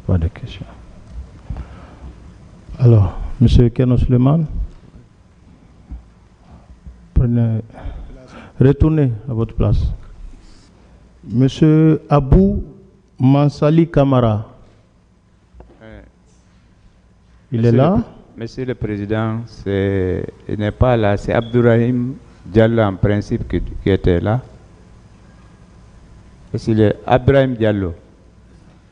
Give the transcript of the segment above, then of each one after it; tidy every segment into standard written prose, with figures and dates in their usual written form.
Pas de questions. Alors, Monsieur Kerno Suleiman, retournez à votre place. Monsieur Abou Mansali Kamara. Il est là? Monsieur le Président, il n'est pas là, c'est Abdourahim Diallo en principe qui était là. C'est Abdourahim Diallo.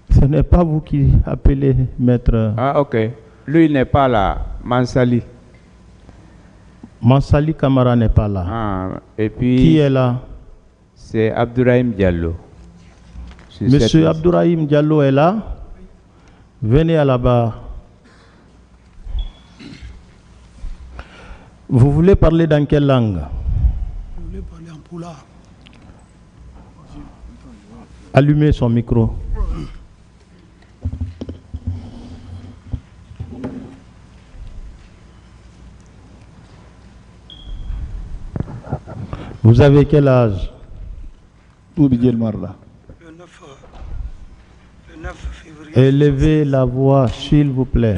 Ce n'est pas vous qui appelez maître. Ah, ok. Lui, il n'est pas là. Mansali. Mansali Kamara n'est pas là. Ah, et puis. Qui est là? C'est Abdourahim Diallo. Monsieur Abdourahim Diallo est là? Venez à la barre. Vous voulez parler dans quelle langue? Je voulais parler en poula. Allumez son micro. Vous avez quel âge? Le 9 février. Élevez la voix, s'il vous plaît.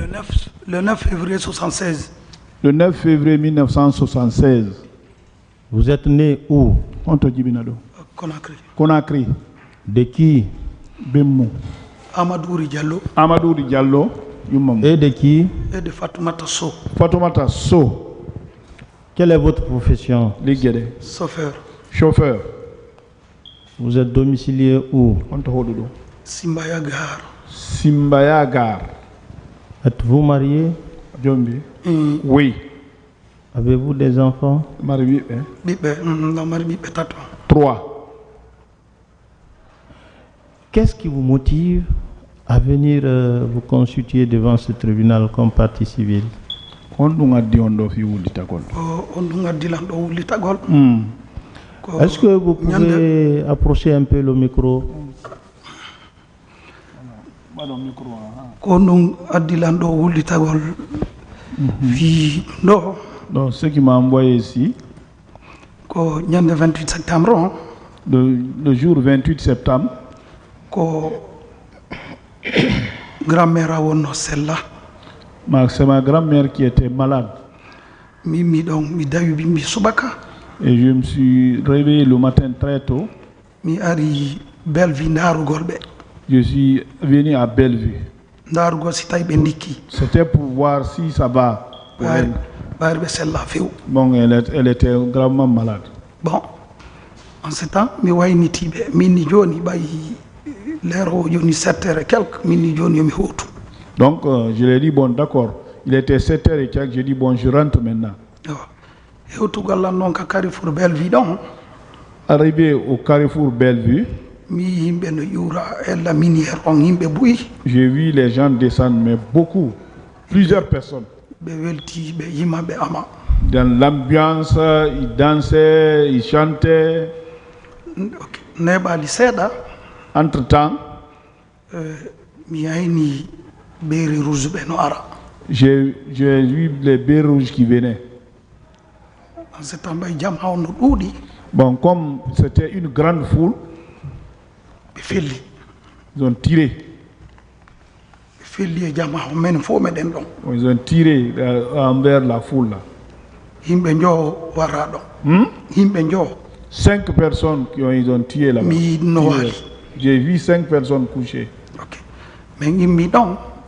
Le 9 février 76. Le 9 février 1976. Vous êtes né où? Conakry. Conakry. De qui? Bemou. Amadouri Diallo. Amadouri Diallo. Et de qui? Et de Fatoumata So. Fatoumata So. Quelle est votre profession? Chauffeur. Chauffeur. Vous êtes domicilié où? Simbaya Gare. Simbaya Gare. Êtes-vous marié? Oui. Avez-vous des enfants? Marié. 3. Qu'est-ce qui vous motive à venir vous constituer devant ce tribunal comme partie civile? Est-ce que vous pouvez approcher un peu le micro? Donc, ce qui m'a envoyé ici, le 28 septembre, le jour 28 septembre, grand-mère a celle-là. C'est ma grand-mère qui était malade. Et je me suis réveillé le matin très tôt. Je suis venu à Bellevue. C'était pour voir si ça va pour elle. Bon, elle était gravement malade. Bon, en ce temps, je donc, je lui ai dit, bon, d'accord. Il était 7h et quelques. J'ai dit, bon, je rentre maintenant. Arrivé au carrefour Bellevue, j'ai vu les gens descendre, mais beaucoup, plusieurs personnes. Dans l'ambiance, ils dansaient, ils chantaient. Entre-temps, j'ai vu les baies rouges qui venaient. Bon, comme c'était une grande foule, ils ont tiré. Ils ont tiré envers la foule. 5 personnes ils ont tiré là-bas. J'ai vu 5 personnes couchées.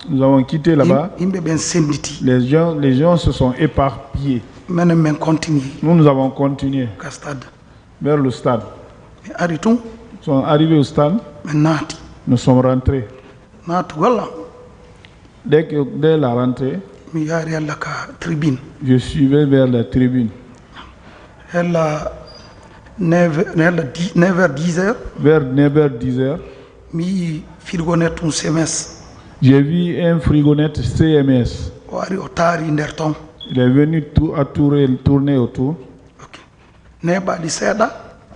Nous avons quitté là-bas. Les gens se sont éparpillés. Nous avons continué vers le stade. Nous sommes arrivés au stade. Nous sommes rentrés. Dès la rentrée, je suivais vers la tribune. Vers 9h10. Vers 9h10. J'ai vu un frigonnette CMS. Il est venu tourner autour.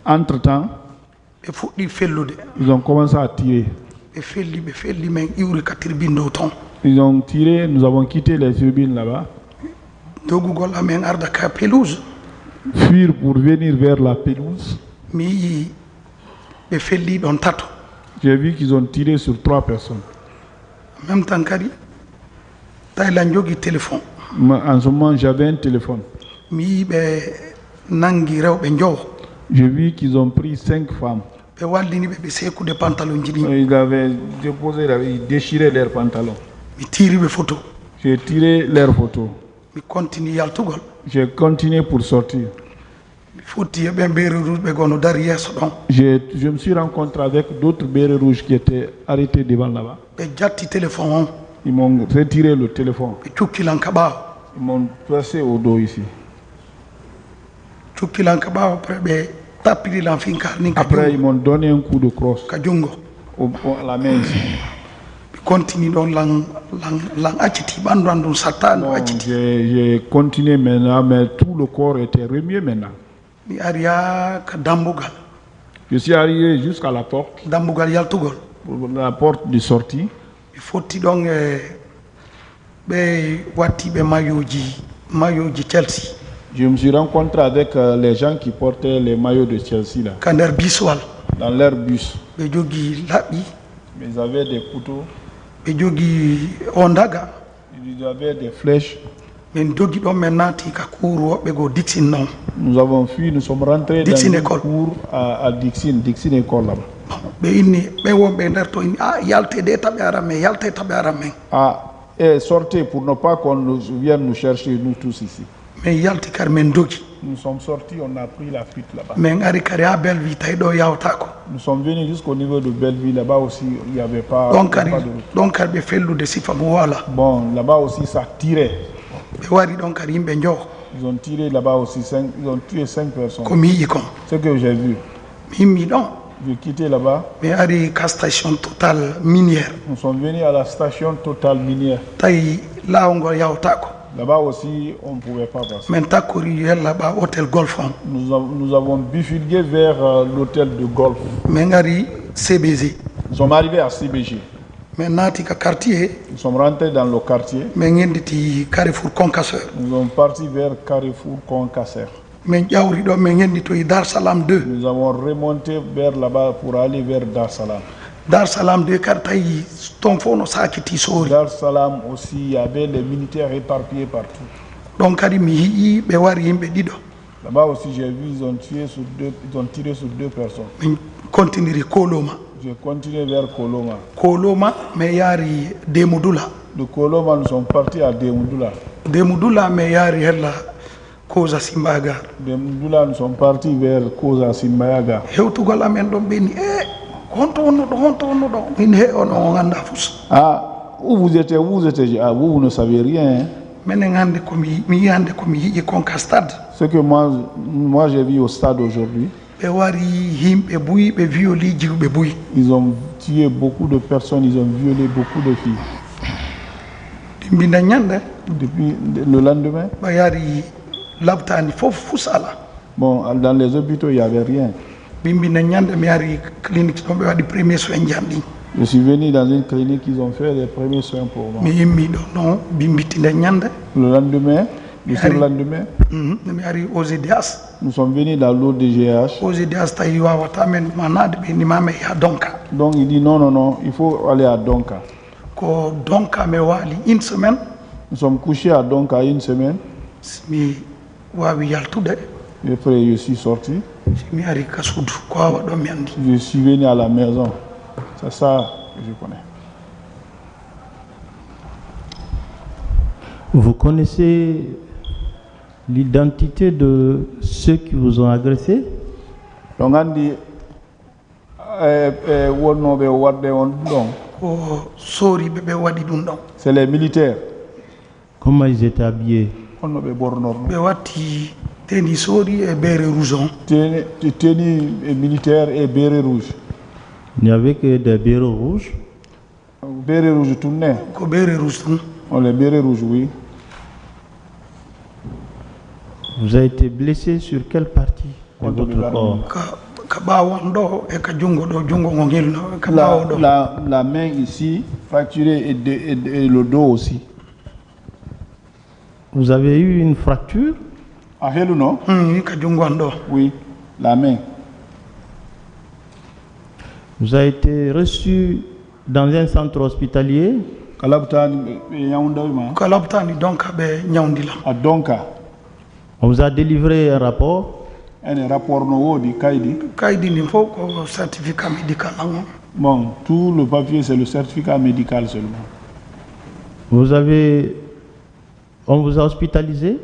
Entre-temps, ils ont commencé à tirer. Ils ont tiré, nous avons quitté les tribunes là-bas. Fuir pour venir vers la pelouse. J'ai vu qu'ils ont tiré sur 3 personnes. même temps kadi tayla jogi téléphone. En ce moment, j'avais un téléphone. Mi be nangi rewbe njow. J'ai vu qu'ils ont pris 5 femmes. Be wallini be seku de pantalon jidi. Ils avaient déposé, ils déchiré leurs pantalons. Mi tiri be photo. J'ai tiré leurs photos. Mi continue yaltugol. J'ai continué pour sortir. Je me suis rencontré avec d'autres bérets rouges qui étaient arrêtés devant là-bas. Ils m'ont retiré le téléphone. Ils m'ont placé au dos ici. Après, ils m'ont donné un coup de crosse à la main ici. J'ai continué maintenant, mais tout le corps était remué maintenant. Je suis arrivé jusqu'à la porte. La porte de sortie. Il faut donc Chelsea. Je me suis rencontré avec les gens qui portaient les maillots de Chelsea là. Dans leur bus. Mais ils avaient des couteaux. Ils avaient des flèches. Nous avons fui, nous sommes rentrés dans une cour à Dixon École là-bas. Sortez pour ne pas qu'on vienne nous chercher, nous tous ici. Nous sommes sortis, on a pris la fuite là-bas. Nous sommes venus jusqu'au niveau de Belleville, là-bas aussi, il n'y avait pas de route. Bon, là-bas aussi, ça tirait. Ils ont tiré là-bas aussi, ils ont tué 5 personnes. Ce que j'ai vu. J'ai quitté là-bas. Nous sommes venus à la station Total minière. Là-bas aussi, on ne pouvait pas passer. Nous avons bifurqué vers l'hôtel de golf. Nous sommes arrivés à CBG. Nous sommes rentrés dans le quartier. Nous sommes partis vers Carrefour Concasseur. Nous avons remonté vers là-bas pour aller vers Dar Salam. Dar Salam aussi, il y avait les militaires éparpillés partout. Là-bas aussi, j'ai vu, ils ont tiré sur 2 personnes. J'ai continué vers Koloma. De Koloma, nous sommes partis à Demoudoula. Demoudoula, nous sommes partis vers Koza Simbayaga. Où vous étiez, vous ne savez rien. Ce que moi j'ai vu au stade aujourd'hui, ils ont tué beaucoup de personnes, ils ont violé beaucoup de filles. Depuis le lendemain, bon, dans les hôpitaux, il n'y avait rien. Je suis venu dans une clinique, ils ont fait les premiers soins pour moi. Le lendemain, nous sommes venus dans l'ODGH. Donc il dit non, il faut aller à Donka. Nous sommes couchés à Donka 1 semaine. Et après, je suis sorti. Je suis venu à la maison. C'est ça que je connais. Vous connaissez l'identité de ceux qui vous ont agressé? C'est les militaires. Comment ils étaient habillés? Tennis et béret rouge. Tennis militaire et béret rouge. Il n'y avait que des bérets rouges. Béret rouge tourné. Les bérets rouges, oui. Vous avez été blessé sur quelle partie de votre corps? La main ici, fracturée et le dos aussi. Vous avez eu une fracture? Oui, la main. Vous avez été reçu dans un centre hospitalier? On vous a délivré un rapport. Un rapport certificat médical. Bon, tout le papier c'est le certificat médical seulement. On vous a hospitalisé?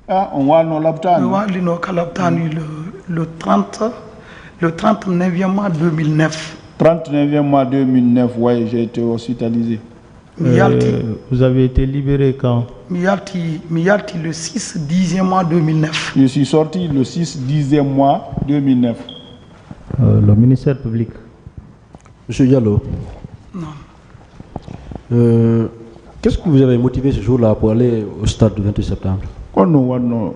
Ah, on va nous l'obtenir. Le 39e mois 2009. 39e mois 2009, oui, j'ai été hospitalisé. Vous avez été libéré quand? Miyalti le 6-10e mois 2009. Je suis sorti le 6-10e mois 2009. Le ministère public. Monsieur Diallo. Non. Qu'est-ce que vous avez motivé ce jour-là pour aller au stade du 28 septembre? Quand nous avons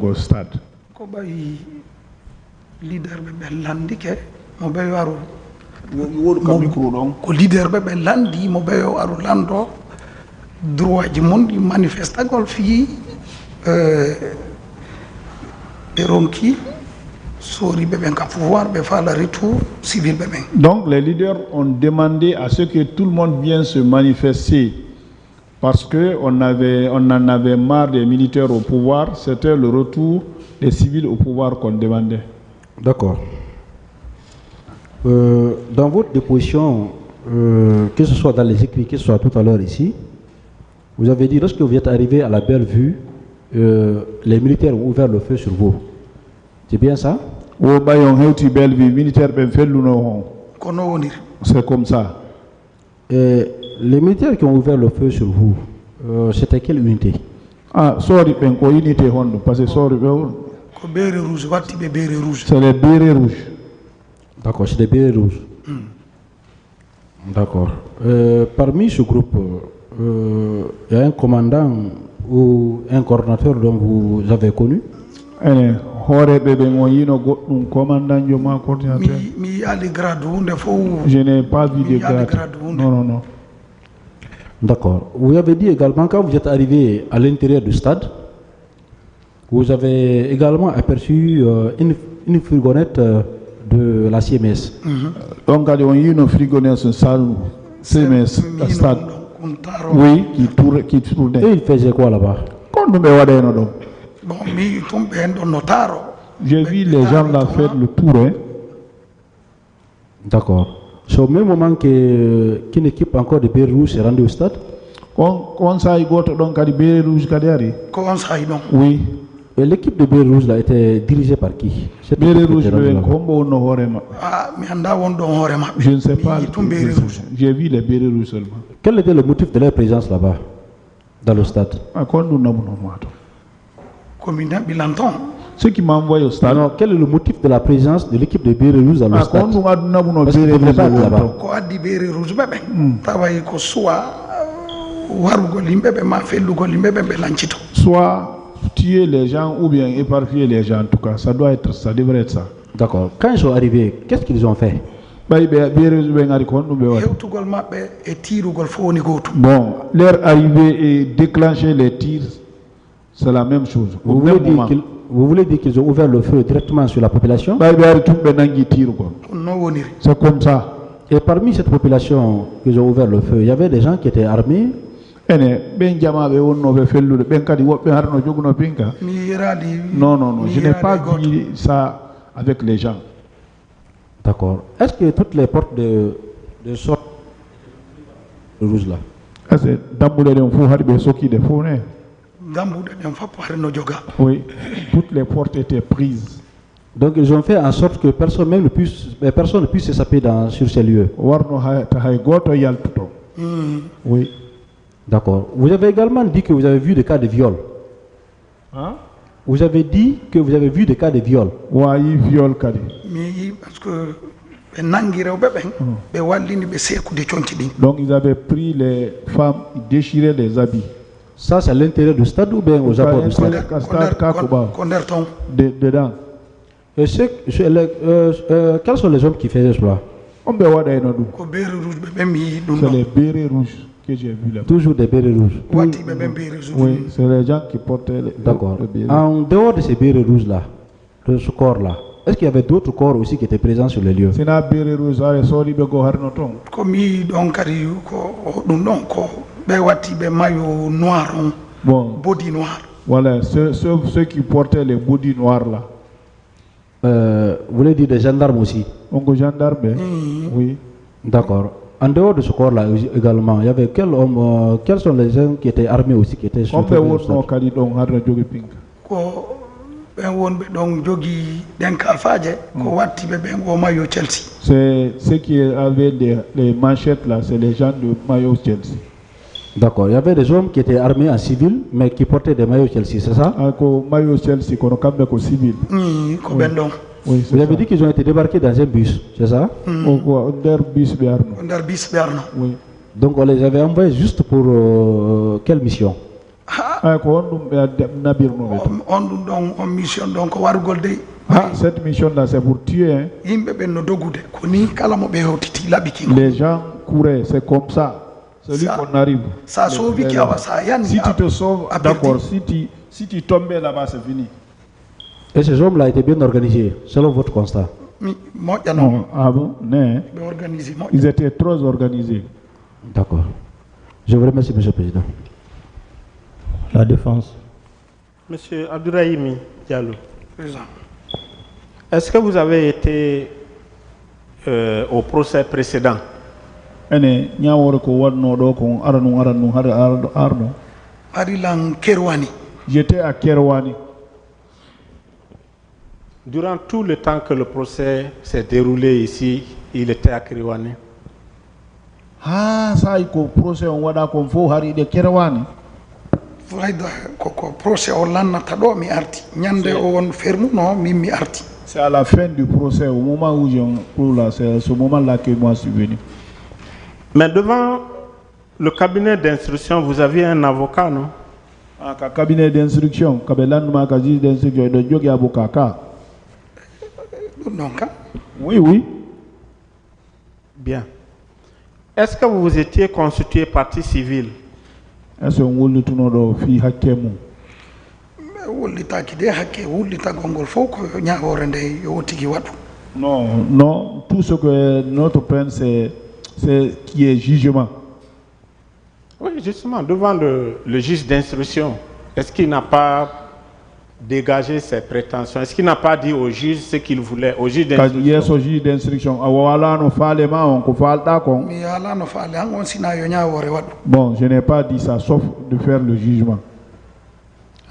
au stade. Leader landike mo be waru ko leader be landi mo be waru lando droit ji mon di manifesta gol fi be ronki sori be ben ka pouvoir be fa la retour civil be ben. Donc les leaders ont demandé à ce que tout le monde vienne se manifester parce que on en avait marre des militaires au pouvoir, c'était le retour des civils au pouvoir qu'on demandait. D'accord. Dans votre déposition, que ce soit dans les écrits, que ce soit tout à l'heure ici, vous avez dit, lorsque vous êtes arrivé à la Belle-Vue, les militaires ont ouvert le feu sur vous. C'est bien ça? C'est comme ça. Les militaires qui ont ouvert le feu sur vous, c'était quelle unité? Ah, sorry, unité, parce que sorry, c'est les bérets rouges. D'accord, c'est les bérets rouges. D'accord. Parmi ce groupe, il y a un commandant ou un coordinateur dont vous avez connu? Je n'ai pas vu de grade. Non. D'accord. Vous avez dit également, quand vous êtes arrivé à l'intérieur du stade, vous avez également aperçu une fourgonnette de la CMS. Donc, il y a une fourgonnette de CMS, le stade. Oui, qui tournait. Et il faisait quoi là-bas? J'ai vu les gens là faire le tour. D'accord. C'est au même moment qu'une équipe encore de bérets rouges s'est rendue au stade? Oui. Et l'équipe de bérets rouges là était dirigée par qui? Je ne sais pas. J'ai vu les bérets rouges seulement. Quel était le motif de leur présence là-bas, dans le stade? Ce qui m'a envoyé au stade. Alors, quel est le motif de la présence de l'équipe de bérets rouges dans le stade? Parce qu'ils ne devaient pas être là-bas. Soit tuer les gens ou bien éparpiller les gens, en tout cas, ça devrait être ça. D'accord. Quand ils sont arrivés, qu'est-ce qu'ils ont fait? Bon, leur arrivée et déclencher les tirs, c'est la même chose. Vous voulez dire qu'ils ont ouvert le feu directement sur la population? C'est comme ça. Et parmi cette population qu'ils ont ouvert le feu, il y avait des gens qui étaient armés? Non, je n'ai pas vu ça avec les gens. D'accord. Est-ce que toutes les portes de sorte rouge là? Oui, toutes les portes étaient prises. Donc ils ont fait en sorte que personne ne puisse s'échapper sur ces lieux. Oui. D'accord. Vous avez également dit que vous avez vu des cas de viol. Hein? Vous avez dit que vous avez vu des cas de viol. Oui, viol. Parce que donc ils avaient pris les femmes, déchiré les habits. Ça c'est à l'intérieur du stade ou bien aux abords du stade? Dedans. Et quels sont les hommes qui faisaient cela? C'est les bérets rouges que j'ai vus là. Toujours des bérets rouges. Oui, c'est les gens qui portaient les. D'accord. En dehors de ces bérets rouges là, de ce corps là, est-ce qu'il y avait d'autres corps aussi qui étaient présents sur les lieux? Bon. Body noir. Voilà, ceux qui portaient les body noirs là. Vous voulez dire des gendarmes aussi? Gendarmes, oui. D'accord. En dehors de ce corps-là également, il y avait quels hommes, quels sont les gens qui étaient armés aussi, qui étaient sur le C'est ceux qui avaient les manchettes là, c'est les gens de maillot Chelsea. D'accord. Il y avait des hommes qui étaient armés en civil, mais qui portaient des maillots Chelsea, c'est ça? Maillot Chelsea, qu'on a civil. Oui, vous avez dit qu'ils ont été débarqués dans un bus, c'est ça? Oui. Donc on les avait envoyés juste pour quelle mission? Cette mission-là, c'est pour tuer. Hein. Les gens couraient, c'est comme ça. Celui qu'on arrive. Si tu te sauves, d'accord. Si tu tombes là-bas, c'est fini. Et ces hommes-là étaient bien organisés, selon votre constat? Non, ah bon? Non. Ils étaient trop organisés. D'accord. Je vous remercie, Monsieur le Président. La défense. Monsieur Abdourahimi Diallo, est-ce que vous avez été au procès précédent? J'étais à Kerwani. Durant tout le temps que le procès s'est déroulé ici, il était à Kerwani. Ah, ça, il y a un procès, on va dire qu'on faut aller de Kerwani. C'est à la fin du procès, au moment où c'est à ce moment-là que moi je suis venu. Mais devant le cabinet d'instruction, vous aviez un avocat, non? Cabinet d'instruction, oui, oui. Bien. Est-ce que vous vous étiez constitué partie civile? Est-ce que vous Non, non, tout ce que notre peine, c'est qui est jugement. Oui, justement, devant le juge d'instruction, est-ce qu'il n'a pas dégagé ses prétentions? Est-ce qu'il n'a pas dit au juge ce qu'il voulait, au juge d'instruction? Yes, au juge d'instruction. Bon, je n'ai pas dit ça, sauf de faire le jugement.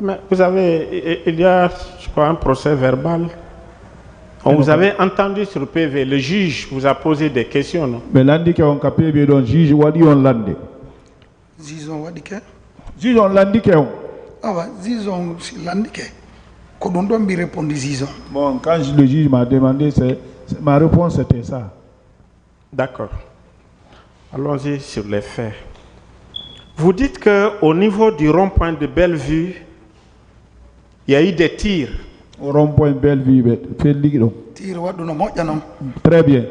Mais vous avez, il y a, je crois, un procès verbal. On vous avait entendu sur le PV, le juge vous a posé des questions, non? Mais lundi qu'on a PV, le juge wadi on lundi. Zizon wadi ke? Zizon lundi ke on. Ah ouais, zizon lundi ke. Kodondon bi répondit zizon. Bon, quand le juge m'a demandé, ma réponse c'était ça. D'accord. Allons-y sur les faits. Vous dites qu'au niveau du rond-point de Bellevue, il y a eu des tirs. Au rond-point Bellevue, très bien.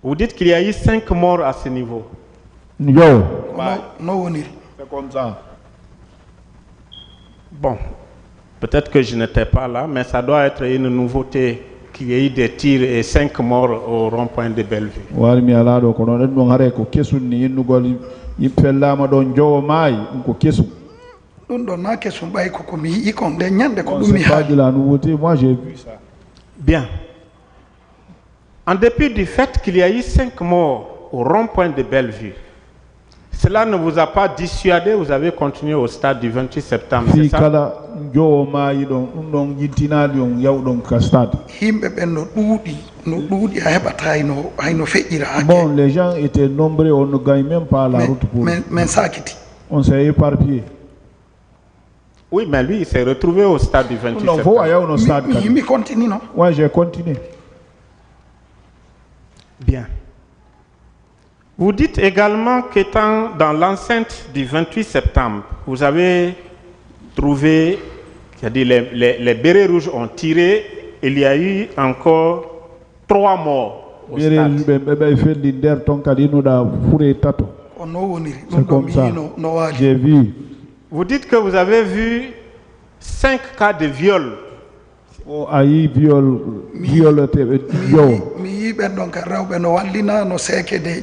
Vous dites qu'il y a eu 5 morts à ce niveau. Yo. C'est comme ça. Bon, peut-être que je n'étais pas là, mais ça doit être une nouveauté qu'il y ait eu des tirs et 5 morts au rond-point de Bellevue. C'est pas de la nouveauté, moi j'ai vu ça. Bien. En dépit du fait qu'il y a eu 5 morts au rond-point de Bellevue, cela ne vous a pas dissuadé, vous avez continué au stade du 28 septembre, c'est ça? Bon, les gens étaient nombreux, on ne gagne même pas la route pour... On s'est éparpillé. Oui, mais lui, il s'est retrouvé au stade du 28 septembre. Il continue, non? Oui, j'ai continué. Bien. Vous dites également qu'étant dans l'enceinte du 28 septembre, vous avez trouvé, c'est-à-dire les bérets rouges ont tiré, il y a eu encore 3 morts au stade. C'est comme ça. J'ai vu. Vous dites que vous avez vu 5 cas de viol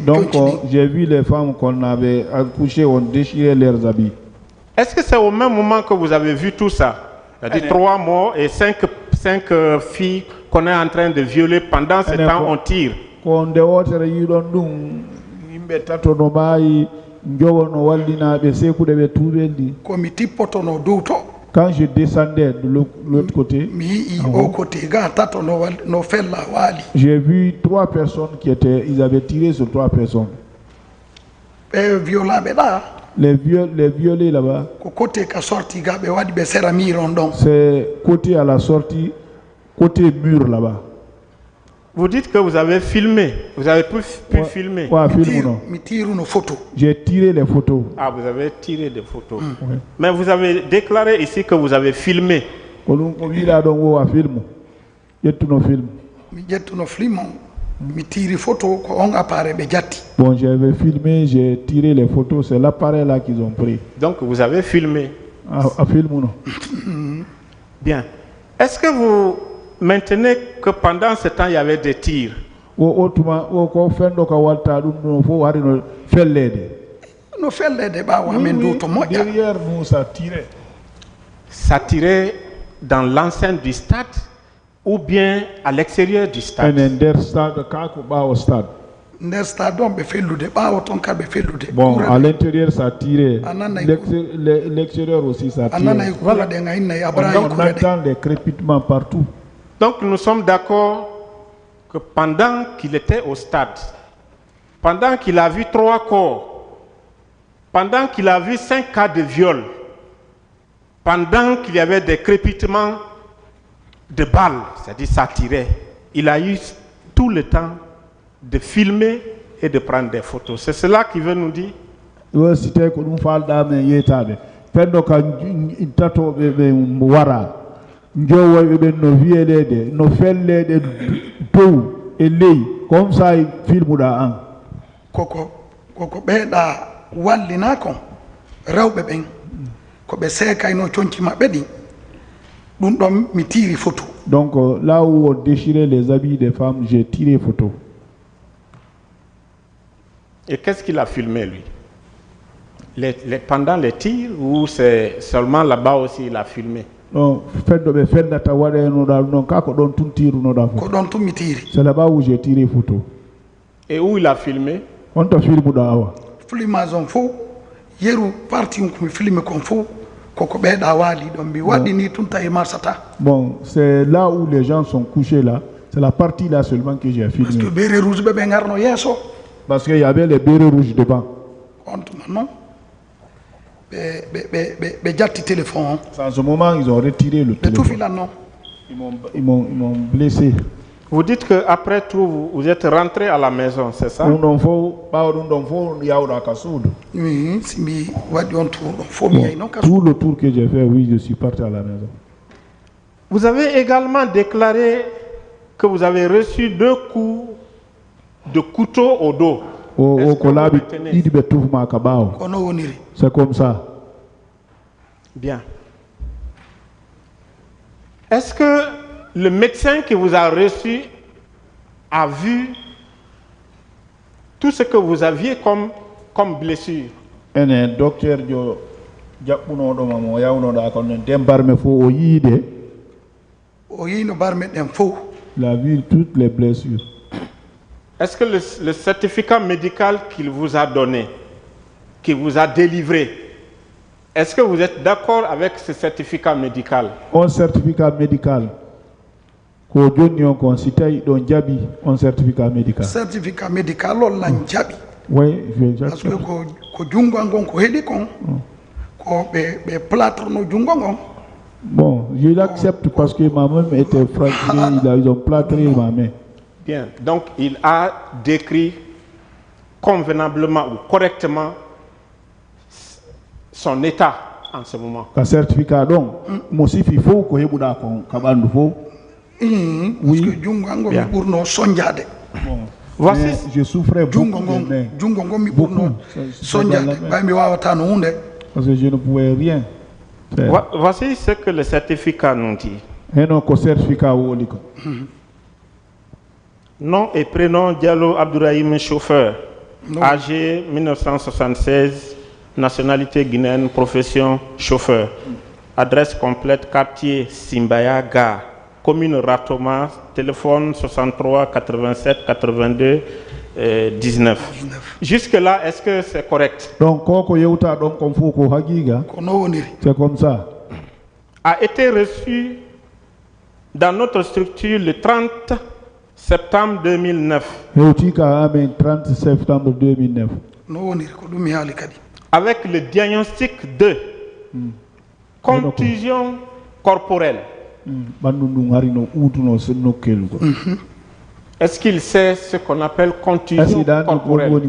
Donc, j'ai vu les femmes qu'on avait accouchées, on déchirait leurs habits. Est-ce que c'est au même moment que vous avez vu tout ça? C'est-à-dire 3 morts et 5 filles qu'on est en train de violer pendant ce temps, on tire. Quand je descendais de l'autre côté, j'ai vu 3 personnes ils avaient tiré sur 3 personnes. Les violés là-bas, c'est côté à la sortie, côté mur là-bas. Vous dites que vous avez filmé, vous avez pu filmer. J'ai tiré les photos. Ah, vous avez tiré des photos. Oui. Mais vous avez déclaré ici que vous avez filmé. Bon, j'avais filmé, j'ai tiré les photos, c'est l'appareil là qu'ils ont pris. Donc vous avez filmé. Bien. Est-ce que vous maintenez que pendant ce temps il y avait des tirs? Derrière nous, ça tirait. Ça tirait dans l'enceinte du stade ou bien à l'extérieur du stade? Bon, à l'intérieur ça tirait, l'extérieur aussi ça tirait. Voilà. On entend des crépitements partout. Donc nous sommes d'accord que pendant qu'il était au stade, pendant qu'il a vu 3 corps, pendant qu'il a vu 5 cas de viol, pendant qu'il y avait des crépitements de balles, c'est-à-dire ça tirait, il a eu tout le temps de filmer et de prendre des photos. C'est cela qui veut nous dire. Comme ça il filme donc là où on déchirait les habits des femmes, j'ai tiré photo. Et qu'est-ce qu'il a filmé lui? Pendant les tirs ou c'est seulement là-bas aussi il a filmé? Non, c'est là-bas où j'ai tiré photo. Et où il a filmé? On t'a filmé d'abord. Bon, c'est là où les gens sont couchés là. C'est la partie là seulement que j'ai filmé. Parce qu'il y avait les bérets rouges devant. En ce moment, ils ont retiré le téléphone. Ils m'ont blessé. Vous dites qu'après tout, vous êtes rentré à la maison, c'est ça? Tout le tour que j'ai fait, oui, je suis parti à la maison. Vous avez également déclaré que vous avez reçu 2 coups de couteau au dos. C'est comme ça. Bien. Est-ce que le médecin qui vous a reçu a vu tout ce que vous aviez comme blessure? Un docteur il a vu toutes les blessures. Est-ce que le certificat médical qu'il vous a donné, qu'il vous a délivré, est-ce que vous êtes d'accord avec ce certificat médical? Un certificat médical. Un certificat médical. Certificat médical, oui, parce que bon, je l'accepte parce que ma main était fracturée, ils ont plâtré ma main. Bien, donc il a décrit convenablement ou correctement son état en ce moment. Un certificat donc, moi aussi il faut que je oui. Voici. Je souffrais beaucoup. Parce que je ne pouvais rien faire. Voici ce que le certificat nous dit. Nom et prénom Diallo Abdourahim, chauffeur. Âgé 1976, nationalité guinéenne, profession chauffeur. Adresse complète quartier Simbaya Gare, commune Ratoma, téléphone 63 87 82 19. Jusque-là, est-ce que c'est correct? Donc, c'est comme ça. A été reçu dans notre structure le 30 septembre 2009. 30 septembre 2009. Avec le diagnostic de contusion corporelle. Est-ce qu'il sait ce qu'on appelle contusion corporelle?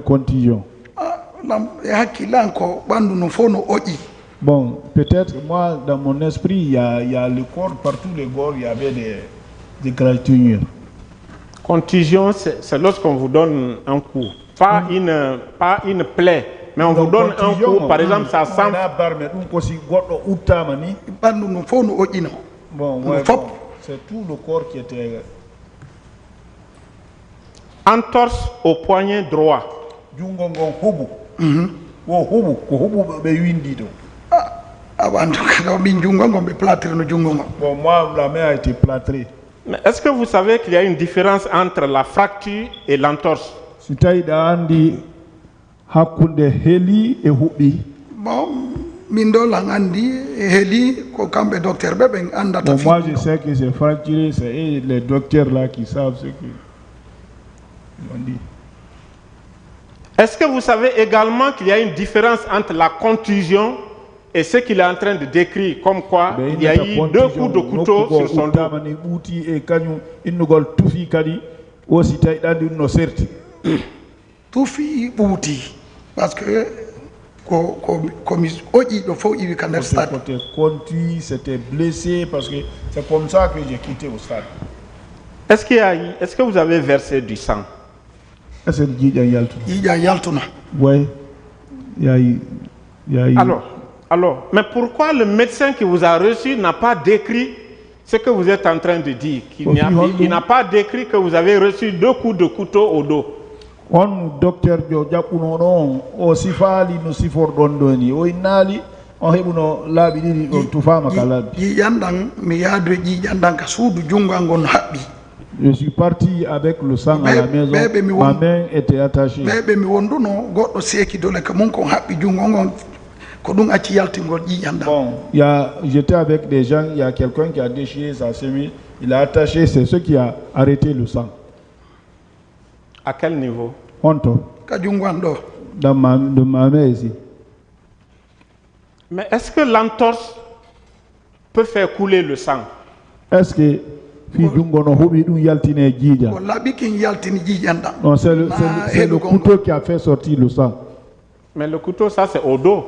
Bon, peut-être moi, dans mon esprit, il y a le corps, partout le corps, il y avait des gratinures. Contusion, c'est lorsqu'on vous donne un coup. Pas une plaie, mais on vous donne un coup, par exemple, ça sent. Bon, ouais, c'est tout le corps qui était. Entorse au poignet droit. Bon, moi, la main a été plâtrée. Mais est-ce que vous savez qu'il y a une différence entre la fracture et l'entorse? Bon, moi, je sais que c'est fracturé, c'est les docteurs là qui savent ce qu'ils ont dit. Est-ce que vous savez également qu'il y a une différence entre la contusion et ce qu'il est en train de décrire, comme quoi il y a eu 2 coups de couteau sur son dos? Parce que c'était contu, c'était blessé, parce que c'est comme ça que j'ai quitté au stade. Est-ce que vous avez versé du sang? Oui. Alors, mais pourquoi le médecin qui vous a reçu n'a pas décrit ce que vous êtes en train de dire? Il n'a pas décrit que vous avez reçu 2 coups de couteau au dos. On docteur Japuno aussi fali no sifor dondoni o inali on hebuno labi didi on tufama kalabi yandang mi yadre ji yandang ka suudu jungangon habbi. Je suis parti avec le sang à la maison. Ma main était attachée. Bebe mi wonduno goddo seki dole ka mon ko habbi jungongon ko dum acci yaltingol ji yandang. Bon, j'étais avec des gens, il y a quelqu'un qui a déchiré sa chemise, il a attaché, c'est ce qui a arrêté le sang. À quel niveau? Honto. Dans ma main ici. Mais est-ce que l'entorse peut faire couler le sang? Est-ce que non, c'est le couteau qui a fait sortir le sang. Mais le couteau, ça c'est au dos.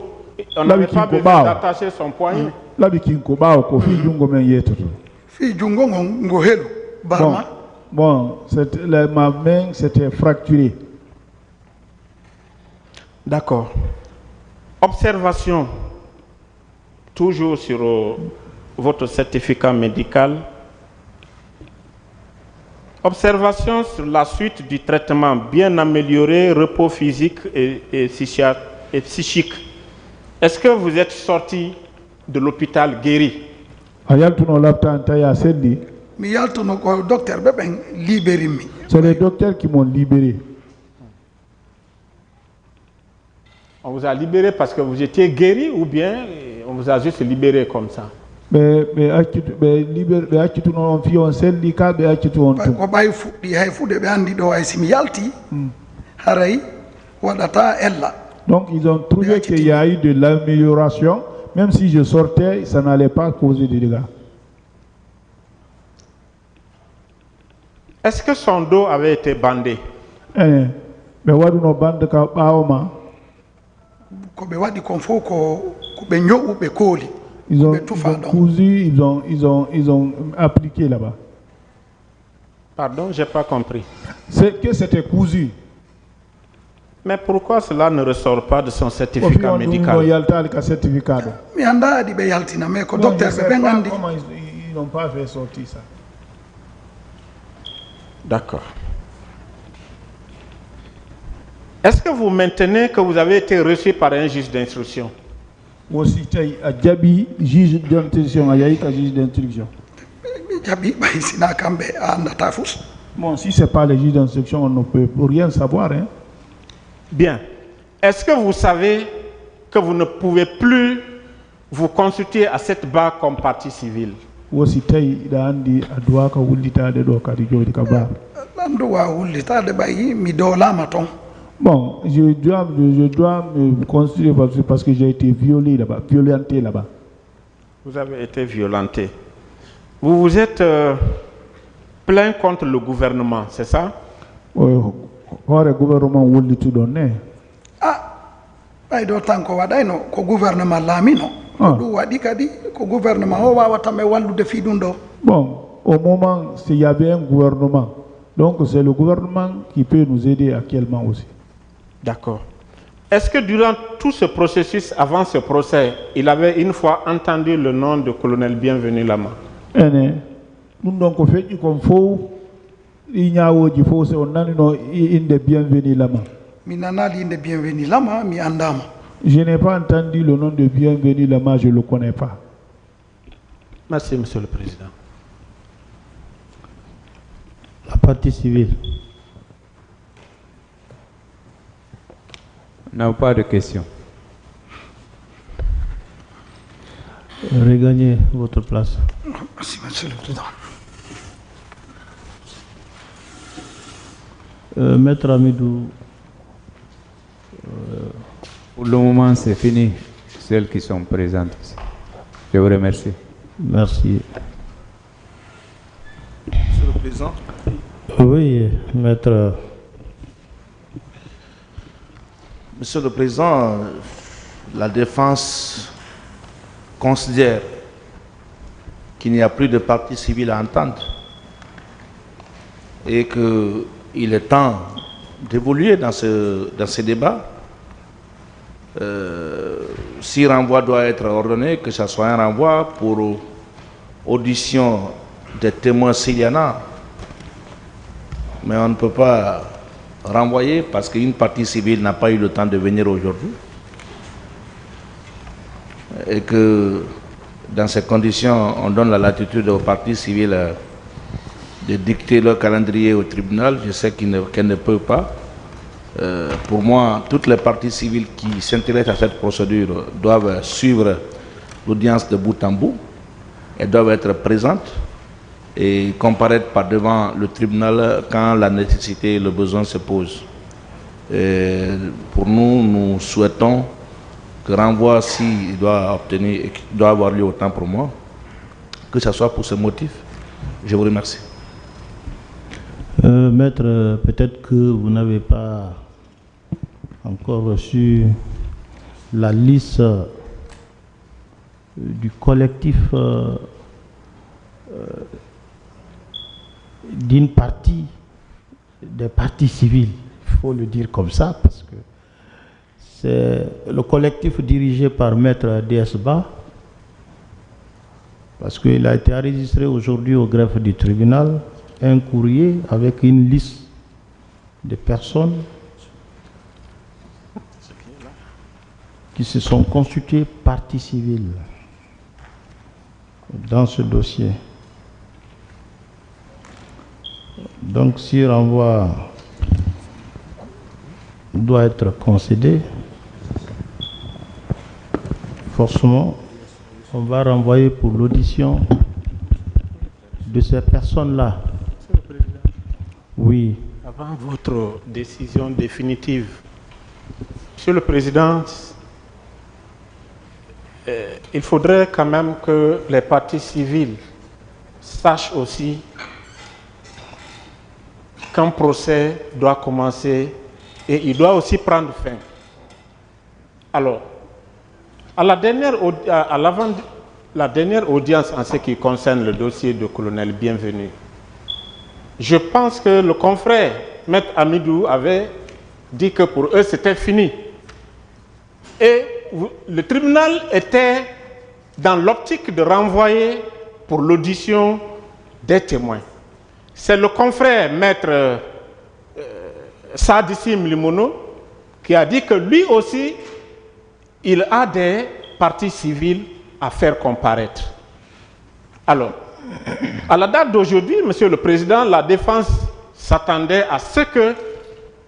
On n'avait pas besoin d'attacher son poignet. Bon, ma main s'était fracturée. D'accord. Observation, toujours sur votre certificat médical. Observation sur la suite du traitement, bien amélioré, repos physique et psychique. Est-ce que vous êtes sorti de l'hôpital guéri? C'est les docteurs qui m'ont libéré. On vous a libéré parce que vous étiez guéri ou bien on vous a juste libéré comme ça? Donc ils ont trouvé qu'il y a eu de l'amélioration. Même si je sortais, ça n'allait pas causer de dégâts. Est-ce que son dos avait été bandé? Ils ont cousu, ils ont appliqué là-bas. Pardon, j'ai pas compris. C'est que c'était cousu. Mais pourquoi cela ne ressort pas de son certificat médical? Ils n'ont pas fait sortir ça. D'accord. Est-ce que vous maintenez que vous avez été reçu par un juge d'instruction? Aussi, a Djabi, juge d'instruction, a juge d'instruction. Bon, si ce n'est pas le juge d'instruction, on ne peut rien savoir. Hein? Bien. Est-ce que vous savez que vous ne pouvez plus vous constituer à cette barre comme partie civile? Bon, je dois me constituer parce que j'ai été violenté là-bas. Vous avez été violenté. Vous vous êtes plaint contre le gouvernement, c'est ça? Oui, le gouvernement voulait tout donner. Ay do tanko wadayno ko gouvernement lamino du wadi kadi ko gouvernement o wawata me wallude fi dum do. Bon, au moment s'il y avait un gouvernement, donc c'est le gouvernement qui peut nous aider actuellement aussi. D'accord. Est-ce que durant tout ce processus, avant ce procès, il avait une fois entendu le nom de colonel Bienvenu Lama? Nous donc fait comme faux, il y a aussi faux, c'est on a une de Bienvenu Lama. Je n'ai pas entendu le nom de Bienvenu Lama, je ne le connais pas. Merci, Monsieur le Président. La partie civile. Non, pas de questions. Regagnez votre place. Merci, Monsieur le Président. Maître Amidou. Pour le moment, c'est fini. Celles qui sont présentes ici. Je vous remercie. Merci. Monsieur le Président. Oui, Maître. Monsieur le Président, la défense considère qu'il n'y a plus de partie civile à entendre et qu'il est temps d'évoluer dans ce débat. Si renvoi doit être ordonné, que ce soit un renvoi pour audition des témoins s'il y en a. Mais on ne peut pas renvoyer parce qu'une partie civile n'a pas eu le temps de venir aujourd'hui. Et que dans ces conditions, on donne la latitude aux parties civiles de dicter leur calendrier au tribunal. Je sais qu'elle ne peut pas. Pour moi, toutes les parties civiles qui s'intéressent à cette procédure doivent suivre l'audience de bout en bout. Elles doivent être présentes et comparaître par devant le tribunal quand la nécessité et le besoin se posent. Pour nous, nous souhaitons que renvoi, s'il doit avoir lieu autant pour moi, que ce soit pour ce motif. Je vous remercie. Maître, peut-être que vous n'avez pas encore reçu la liste du collectif d'une partie des partis civils, il faut le dire comme ça, parce que c'est le collectif dirigé par Maître DSBA, parce qu'il a été enregistré aujourd'hui au greffe du tribunal un courrier avec une liste de personnes qui se sont constituées partie civile dans ce dossier. Donc si renvoi doit être concédé, forcément, on va renvoyer pour l'audition de ces personnes-là. Oui. Avant votre décision définitive, Monsieur le Président, il faudrait quand même que les parties civiles sachent aussi qu'un procès doit commencer et il doit aussi prendre fin. Alors, à la dernière audience en ce qui concerne le dossier de colonel Bienvenu, je pense que le confrère, Maître Amidou, avait dit que pour eux c'était fini. Et le tribunal était dans l'optique de renvoyer pour l'audition des témoins. C'est le confrère maître Sadissim Limono qui a dit que lui aussi, il a des parties civiles à faire comparaître. Alors, à la date d'aujourd'hui, Monsieur le Président, la défense s'attendait à ce que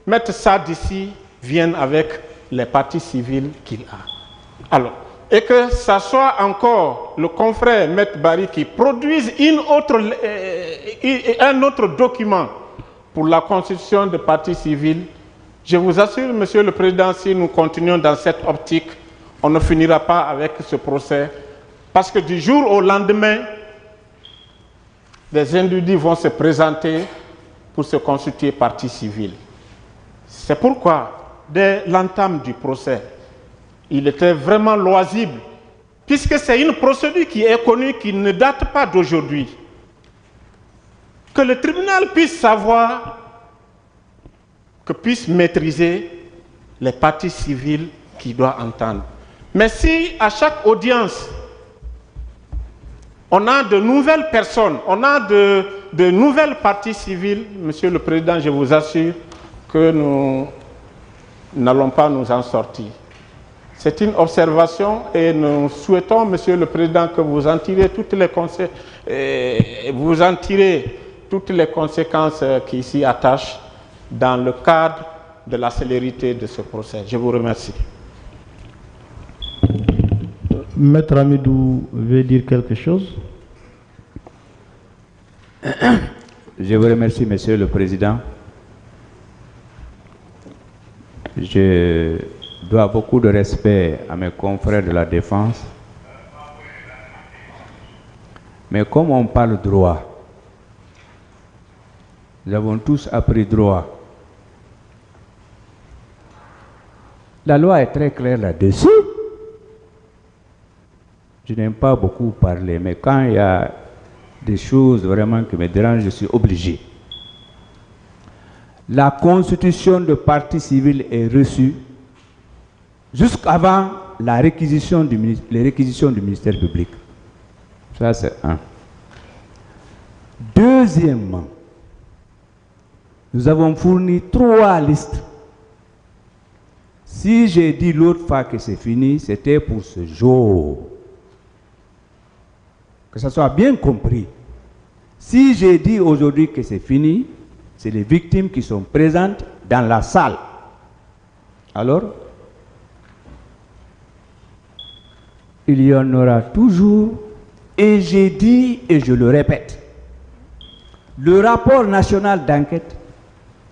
Maître Sadissi vienne avec les parties civiles qu'il a. Alors, et que ça soit encore le confrère Maître Barry qui produise un autre document pour la constitution de parties civiles. Je vous assure, Monsieur le Président, si nous continuons dans cette optique, on ne finira pas avec ce procès, parce que du jour au lendemain, des individus vont se présenter pour se constituer partie civile. C'est pourquoi, dès l'entame du procès, il était vraiment loisible, puisque c'est une procédure qui est connue, qui ne date pas d'aujourd'hui, que le tribunal puisse savoir, que puisse maîtriser les parties civiles qu'il doit entendre. Mais si à chaque audience, on a de nouvelles personnes, on a de nouvelles parties civiles, Monsieur le Président, je vous assure que nous n'allons pas nous en sortir. C'est une observation et nous souhaitons, Monsieur le Président, que vous en tirez toutes les conséquences qui s'y attachent dans le cadre de la célérité de ce procès. Je vous remercie. Maître Amidou veut dire quelque chose? Je vous remercie, Monsieur le Président. Je dois beaucoup de respect à mes confrères de la défense. Mais comme on parle droit, nous avons tous appris droit. La loi est très claire là-dessus. Je n'aime pas beaucoup parler, mais quand il y a des choses vraiment qui me dérangent, je suis obligé. La constitution de partie civile est reçue jusqu'avant les réquisitions du ministère public. Ça, c'est un. Deuxièmement, nous avons fourni 3 listes. Si j'ai dit l'autre fois que c'est fini, c'était pour ce jour. Que ça soit bien compris. Si j'ai dit aujourd'hui que c'est fini, c'est les victimes qui sont présentes dans la salle. Alors, il y en aura toujours, et j'ai dit, et je le répète, le rapport national d'enquête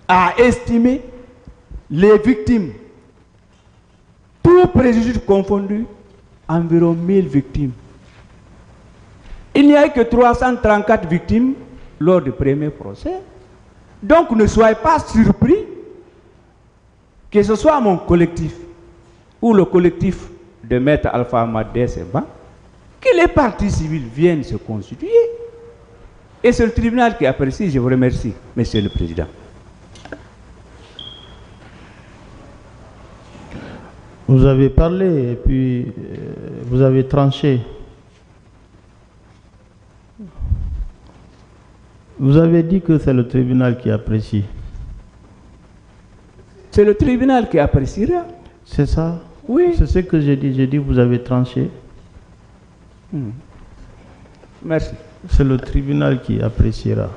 a estimé les victimes, tout préjudice confondu, environ 1000 victimes. Il n'y a eu que 334 victimes lors du premier procès. Donc ne soyez pas surpris que ce soit mon collectif ou le collectif de Maître Alpha Amadé Semba que les parties civiles viennent se constituer. Et c'est le tribunal qui apprécie. Je vous remercie, Monsieur le Président. Vous avez parlé et puis vous avez tranché. Vous avez dit que c'est le tribunal qui apprécie. C'est le tribunal qui appréciera. C'est ça? Oui. C'est ce que j'ai dit. J'ai dit que vous avez tranché. Merci. C'est le tribunal qui appréciera.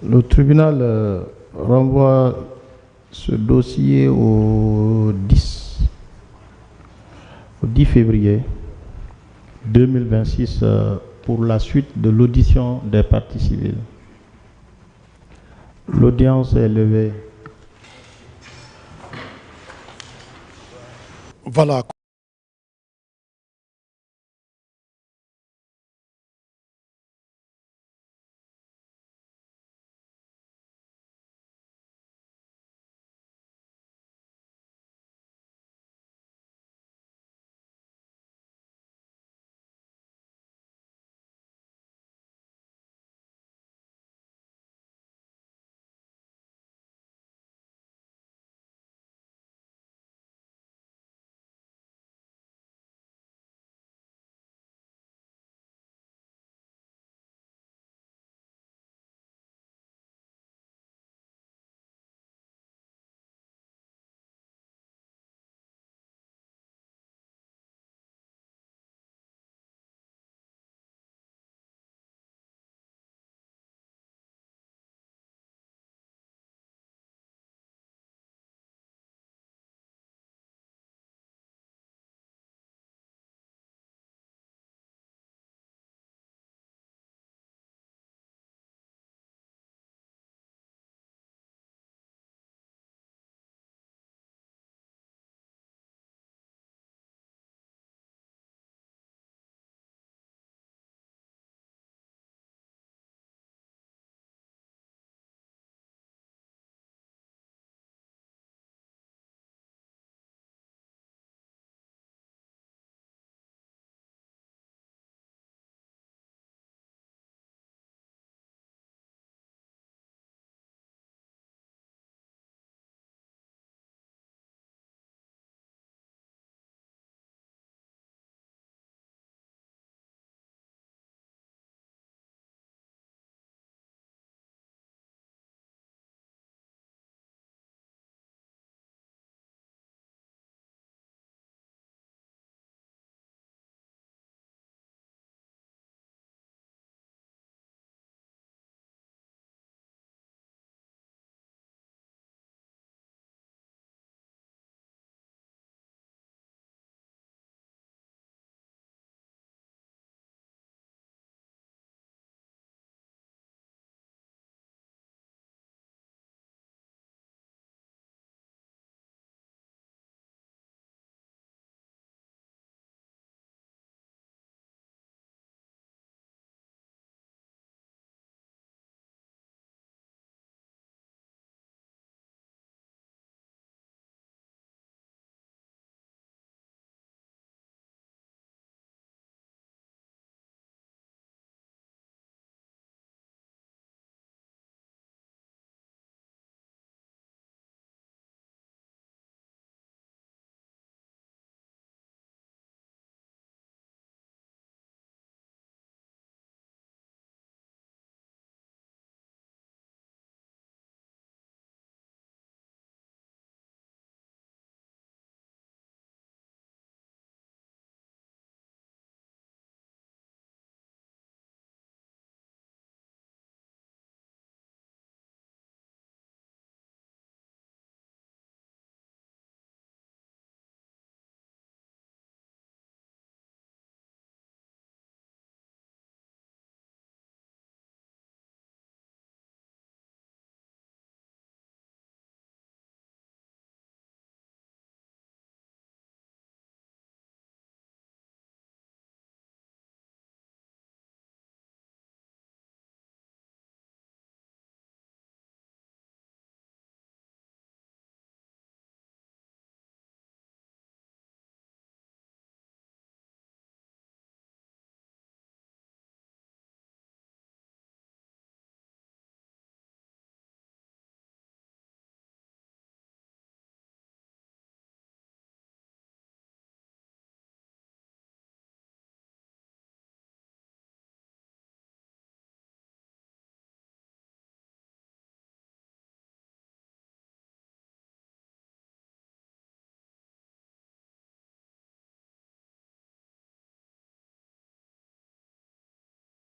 Le tribunal renvoie ce dossier au 10 février 2026 pour la suite de l'audition des parties civiles. L'audience est levée. Voilà.